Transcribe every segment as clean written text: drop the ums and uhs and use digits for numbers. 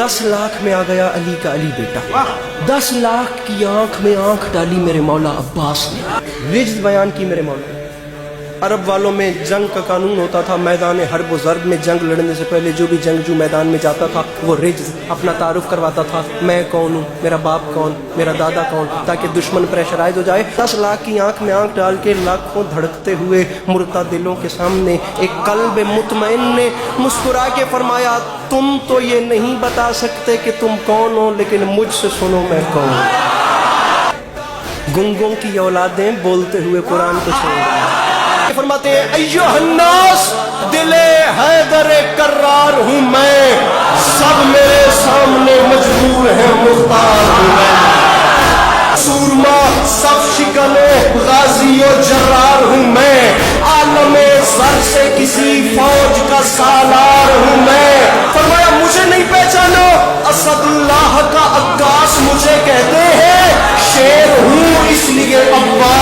10 लाख में आ गया अली का अली बेटा। 10 लाख की आंख में आंख डाली मेरे मौला अब्बास ने। रिज्द बयान की मेरे मौला। अरब वालों में जंग का कानून होता था, मैदान हर्ब व ज़र्ब में जंग लड़ने से पहले जो भी जंगजू मैदान में जाता था वो रिज्द अपना तारुफ करवाता था, मैं कौन हूँ, मेरा बाप कौन, मेरा दादा कौन, ताकि दुश्मन प्रेशराइज हो जाए। 10 लाख की आंख में आंख डाल के लाखों धड़कते हुए मुर्ता दिलों के सामने एक कल्ब मुतमईन ने मुस्कुरा के फरमाया, तुम तो ये नहीं बता सकते कि तुम कौन हो, लेकिन मुझसे सुनो मैं कौन। गुंगों की औलादें बोलते हुए कुरान को सुनो। फरमाते हैं, अय्युहन्नास दिले हैदर कर्रार हूँ मैं, सब मेरे सामने मजबूर है मुख्तार हूँ मैं। सूरमा सब शिकने गाजी और जर्रार हूँ मैं, आलमे सर से किसी फौज का सालार हूँ मैं। फरमाया मुझे नहीं पहचानो, असदुल्लाह का अक्कास मुझे कहते हैं, शेर हूँ इसलिए अब्बा।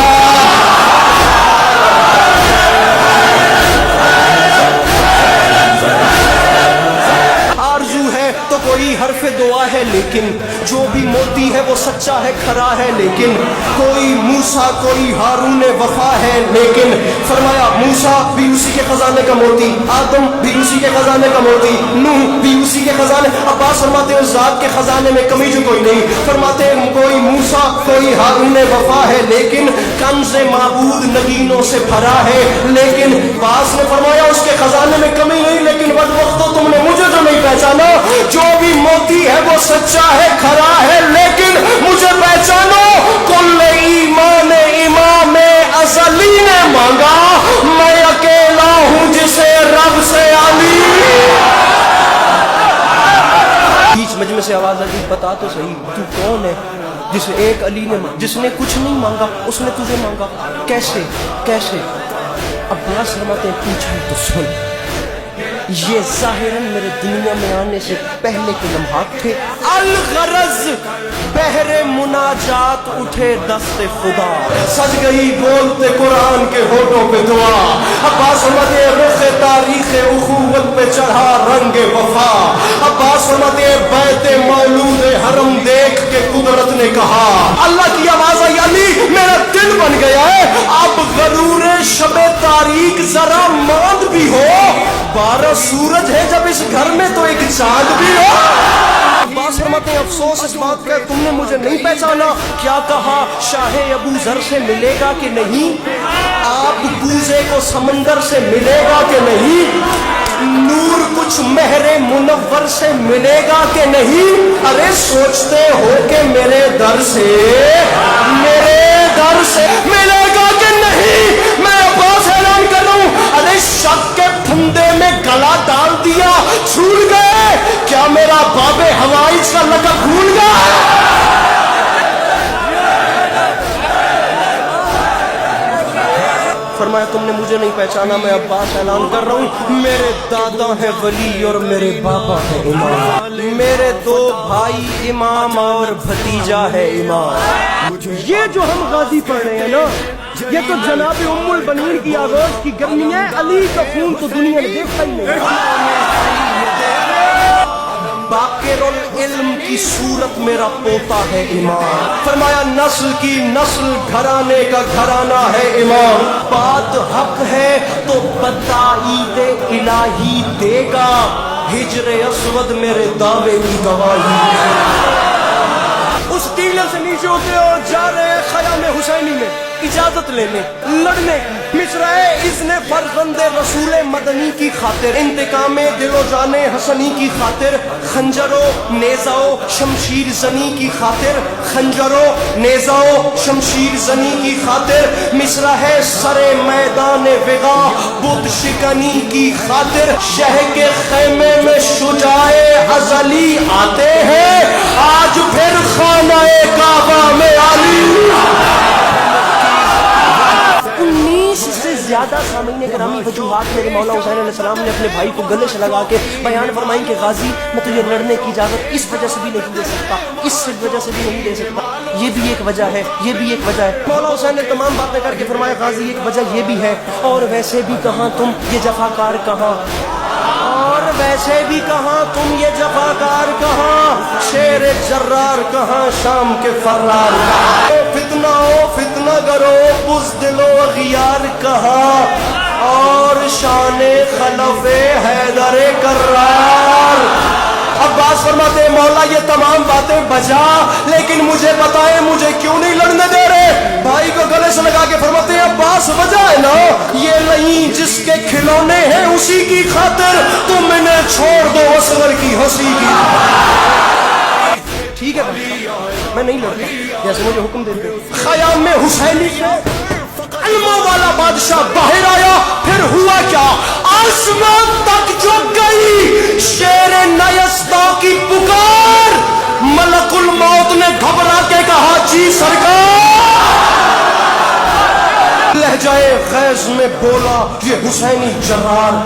कोई हरफ दुआ है लेकिन जो भी मोती है वो सच्चा है, खरा है, लेकिन कोई मूसा कोई हारून वफा है लेकिन। फरमाया मूसा भी उसी के खजाने का मोती, आदम भी उसी के खजाने का मोती, नूह भी उसी के खजाने। अब्बास फरमाते हैं ज़ात के खजाने में कमी जो कोई नहीं। फरमाते हैं कोई मूसा कोई हारून वफा है लेकिन कंज़े माबूद नगीनों से भरा है, लेकिन बास ने फरमाया उसके खजाने में कमी नहीं, लेकिन बदबख्तो तुमने मुझे जो नहीं पहचाना, जो भी मोती है वो सच्चा है, खरा है, लेकिन मुझे पहचानो। कुल ईमान इमाम अज़ली ने मांगा, मैं अकेला हूं जिसे रब से आली। बीच मजमे से आवाज आई, बता तो सही तू कौन है जिसे एक अली ने, जिसने कुछ नहीं मांगा उसने तुझे मांगा, कैसे कैसे? अब्बास फरमाते पूछा तो सुन, ये ज़ाहिरन मेरे दुनिया में आने से पहले के लम्हात थे। अल-गरज़ बहरे मुनाजात उठे दस्ते खुदा, सज गई बोलते कुरान के होठों पे दुआ। अब्बास फरमाते रुख़े तारीख़े उख़ुवत पे चढ़ा रंगे वफा। अब्बास फरमाते बैते मौलूद हरम देख के कुदरत ने कहा, अल्लाह की आवाज़ आई, अली मेरा दिल बन गया है, अब गरूरे शबे तारीख जरा मांद भी हो, 12 सूरज है जब इस घर में तो एक चांद भी हो। अब्बास फरमाते हैं अफसोस इस बात का तुमने मुझे नहीं पहचाना। क्या कहा शाहे अबू जर से मिलेगा कि नहीं, आप कूजे को समंदर से मिलेगा कि नहीं, नूर कुछ महरे मुनव्वर से मिलेगा कि नहीं। अरे सोचते हो कि मेरे दर से मिलेगा कि नहीं। मैं अब्बास ऐलान कर रहा हूं, अरे शक के फंदे में गला डाल दिया, छूट गए क्या मेरा बाबे हवाइज का लक़ब भूल गया। फरमाया तुमने मुझे नहीं पहचाना, मैं अब्बास ऐलान कर रहा हूँ, मेरे दादा है वली और मेरे बाबा है इमाम, मेरे 2 भाई इमाम और भतीजा है इमाम। ये जो हम गाजी पढ़ रहे हैं ना, ये तो जनाब उम्मुल बनीर की आगोश की गर्मी है, अली का खून तो दुनिया ने देखा ही नहीं। बाकिरुल इल्म की सूरत मेरा पोता है इमाम। फरमाया नस्ल की नस्ल घराने का घराना है इमाम। बात हक है तो बताईद इलाही देगा, हिजरे अस्वद मेरे दावे की गवाही। उस टीले से नीचे होते और जा रहे हैं ख़याम हुसैनी में इजाजत लेने, लड़ने। मिसराए इसने फरजंदे रसूल मदनी की खातिर, इंतकामे दिलो जाने हसनी की खातिर, खंजरो नेजाओ शमशीर जनी की खातिर, खंजरो नेजाओ शमशीर जनी की खातिर। मिसरा है सरे मैदान विगा बुत शिकनी की खातिर, शह के खैमे में शुजाए अज़ली आते हैं, आज फिर खानाए काबा में आली। 19 से ज्यादा सामने ग्रामी वजूहात मेरे मौला हुसैन अलैहिस्सलाम ने अपने भाई को गले से लगा के बयान फरमाई कि गाजी मैं तुझे लड़ने की इजाजत इस वजह से भी नहीं दे सकता, इस वजह से भी नहीं दे सकता, ये भी एक वजह है, ये भी एक वजह है। मौला हुसैन ने तमाम बातें करके फरमाया गाजी एक वजह ये भी है, और वैसे भी कहाँ तुम ये जफाकार कहाँ, और वैसे भी कहाँ तुम ये जफाकार कहाँ। شیر جرار کہاں شام کے فرار کہاں فتنہ گرو بزدل و اغیار کہاں اور شان خلف حیدر کرار عباس فرماتے ہیں مولا یہ تمام باتیں بجا لیکن مجھے بتائیں مجھے کیوں نہیں لڑنے دے رہے بھائی کو گلے سے لگا کے فرماتے ہیں عباس وجہ ہے نا یہ نہیں جس کے کھلونے ہیں اسی کی خاطر تم انہیں چھوڑ دو اصغر کی ہنسی کی ٹھیک ہے میں نہیں لڑتا جیسے مجھے حکم دیتے خیام میں حسینی سے علموں والا بادشاہ باہر آیا پھر ہوا کیا آسمان تک جو گئی شیر نیستا کی پکار ملک الموت نے گھبرا کے کہا جی سرکار لہجائے غیظ میں بولا یہ حسینی جرار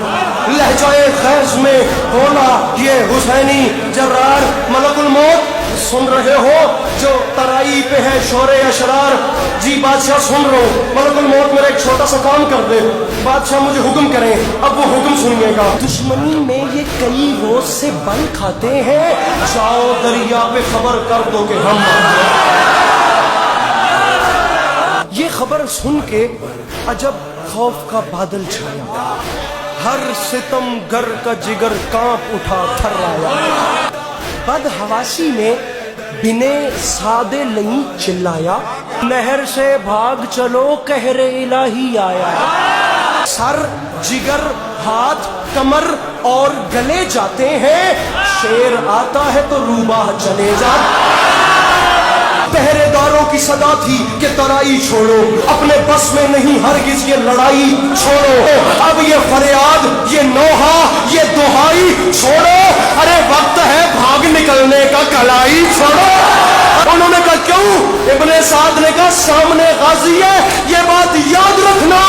لہجائے غیظ میں بولا یہ حسینی جرار ملک الموت سن رہے ہو جو ترائی پہ ہے شور اشرار جی بادشاہ سن رہا ہوں ملک الموت میرا ایک چھوٹا سا کام کر دے بادشاہ مجھے حکم کریں اب وہ حکم سنیے گا دشمنی میں یہ کئی روز سے بن کھاتے ہیں جاؤ دریا پہ خبر کر دو کہ ہم یہ خبر سن کے عجب خوف کا بادل چھایا ہر ستم گر کا جگر کانپ اٹھا تھرایا بد حواسی نے بنے سادے نہیں چلایا نہر سے بھاگ چلو قہر الہی آیا سر جگر ہاتھ کمر اور گلے جاتے ہیں شیر آتا ہے تو روباہ چلے جاتے پہرے داروں کی صدا تھی کہ ترائی چھوڑو اپنے بس میں نہیں ہرگز یہ لڑائی چھوڑو اب یہ فریاد یہ نوحہ یہ دہائی چھوڑو ارے وقت ہے بھاگ نکلنے کا کلائی چھوڑو انہوں نے کہا کیوں ابن سعد نے کہا سامنے غازی ہے یہ بات یاد رکھنا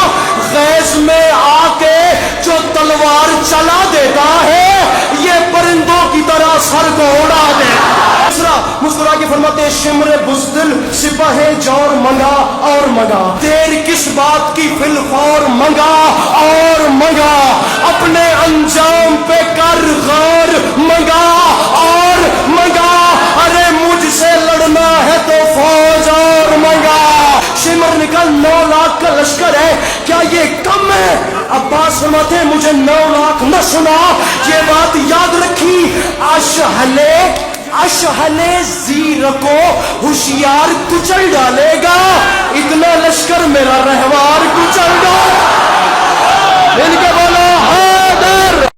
غیظ میں آ کے جو تلوار چلا دیتا ہے یہ پرندوں کی طرح سر کو اڑا دے مسکرا کے فرماتے ہیں شمر بزدل سپاہ جور منگا اور منگا دیر کس بات کی فی الفور منگا اور منگا اپنے انجام پہ کر غور منگا اور منگا ارے مجھ سے لڑنا ہے تو فوج اور منگا شمر نے کہا 9 لاکھ کا لشکر ہے کیا یہ کم ہے عباس فرماتے ہیں مجھے 9 لاکھ نہ سنا یہ بات یاد رکھی اشہلے زیر کو ہوشیار کچل ڈالے گا اتنا لشکر میرا رہوار کچل ڈال ان کے بولا